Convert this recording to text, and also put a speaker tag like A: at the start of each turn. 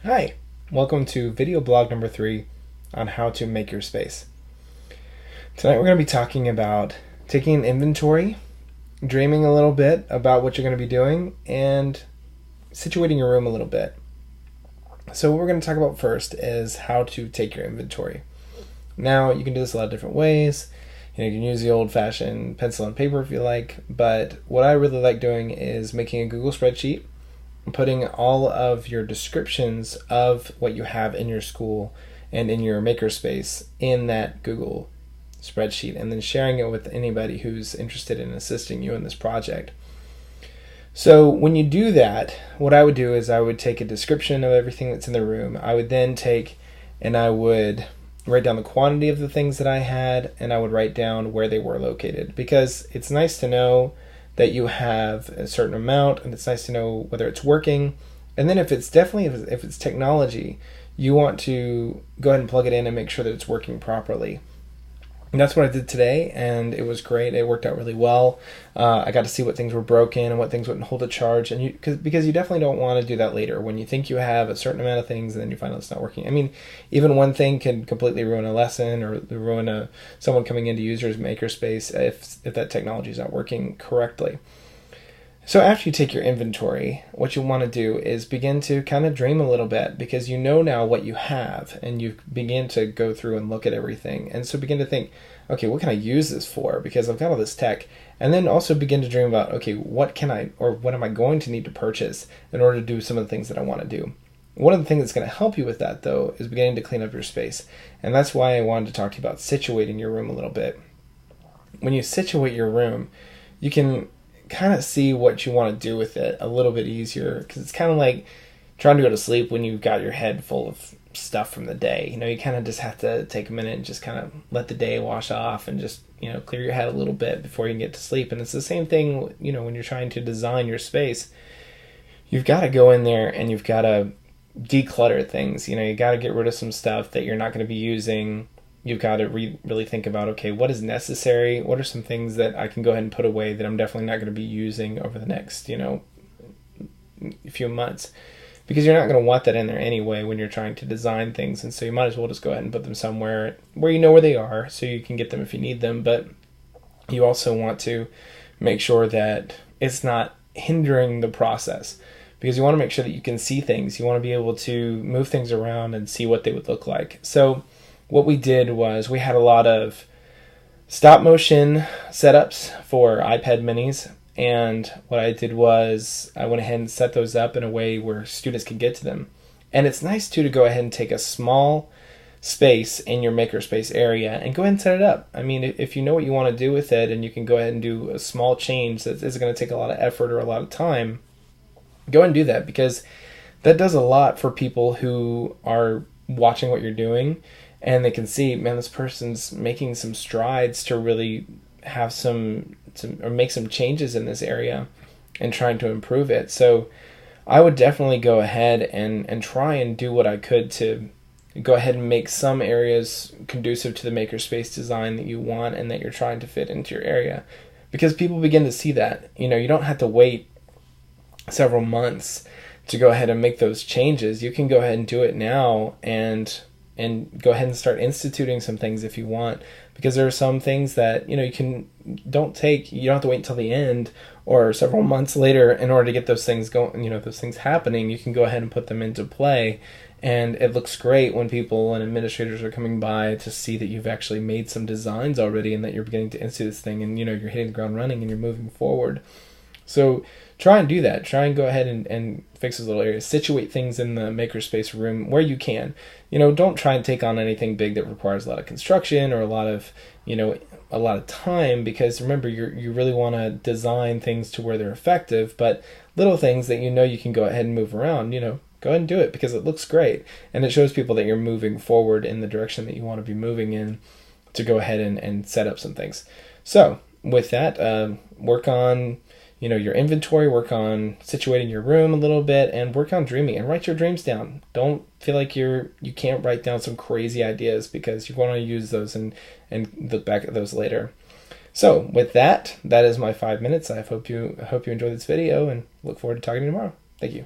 A: Hi, welcome to video blog number 3 on how to make your space. Tonight we're going to be talking about taking an inventory, dreaming a little bit about what you're going to be doing, and situating your room a little bit. So what we're going to talk about first is how to take your inventory. Now you can do this a lot of different ways. You can use the old-fashioned pencil and paper if you like, but what I really like doing is making a Google spreadsheet, putting all of your descriptions of what you have in your school and in your makerspace in that Google spreadsheet, and then sharing it with anybody who's interested in assisting you in this project. So when you do that, what I would do is I would take a description of everything that's in the room. I would then take and I would write down the quantity of the things that I had, and I would write down where they were located, because it's nice to know that you have a certain amount, and it's nice to know whether it's working. And then if it's technology, you want to go ahead and plug it in and make sure that it's working properly. And that's what I did today, and it was great. It worked out really well. I got to see what things were broken and what things wouldn't hold a charge, and because you definitely don't want to do that later when you think you have a certain amount of things and then you find out it's not working. I mean, even one thing can completely ruin a lesson or ruin someone coming in to use your makerspace if that technology is not working correctly. So after you take your inventory, what you want to do is begin to kind of dream a little bit, because you know now what you have, and you begin to go through and look at everything. And so begin to think, okay, what can I use this for? Because I've got all this tech. And then also begin to dream about, okay, what am I going to need to purchase in order to do some of the things that I want to do? One of the things that's going to help you with that, though, is beginning to clean up your space. And that's why I wanted to talk to you about situating your room a little bit. When you situate your room, you can kind of see what you want to do with it a little bit easier, because it's kind of like trying to go to sleep when you've got your head full of stuff from the day. You kind of just have to take a minute and just kind of let the day wash off and just clear your head a little bit before you can get to sleep. And it's the same thing when you're trying to design your space. You've got to go in there and you've got to declutter things. You got to get rid of some stuff that you're not going to be using. You've got to really think about, okay, what is necessary? What are some things that I can go ahead and put away that I'm definitely not going to be using over the next, few months? Because you're not going to want that in there anyway when you're trying to design things. And so you might as well just go ahead and put them somewhere where you know where they are so you can get them if you need them. But you also want to make sure that it's not hindering the process, because you want to make sure that you can see things. You want to be able to move things around and see what they would look like. So what we did was we had a lot of stop motion setups for iPad minis, and what I did was I went ahead and set those up in a way where students could get to them. And it's nice too to go ahead and take a small space in your makerspace area and go ahead and set it up. I mean, if you know what you want to do with it and you can go ahead and do a small change that isn't going to take a lot of effort or a lot of time, go ahead and do that, because that does a lot for people who are watching what you're doing. And they can see, man, this person's making some strides to really have or make some changes in this area and trying to improve it. So I would definitely go ahead and try and do what I could to go ahead and make some areas conducive to the makerspace design that you want and that you're trying to fit into your area. Because people begin to see that. You don't have to wait several months to go ahead and make those changes. You can go ahead and do it now and go ahead and start instituting some things if you want, because there are some things that you don't have to wait until the end or several months later in order to get those things going, those things happening. You can go ahead and put them into play, and it looks great when people and administrators are coming by to see that you've actually made some designs already and that you're beginning to institute this thing, and you're hitting the ground running and you're moving forward. So try and do that. Try and go ahead and fix those little areas. Situate things in the makerspace room where you can. Don't try and take on anything big that requires a lot of construction or a lot of time, because remember, you really want to design things to where they're effective. But little things that you can go ahead and move around, go ahead and do it, because it looks great and it shows people that you're moving forward in the direction that you want to be moving in, to go ahead and set up some things. So with that, work on your inventory, work on situating your room a little bit, and work on dreaming and write your dreams down. Don't feel like you can't write down some crazy ideas, because you're going to use those and look back at those later. So with that is my 5 minutes. I hope you enjoyed this video and look forward to talking to you tomorrow. Thank you.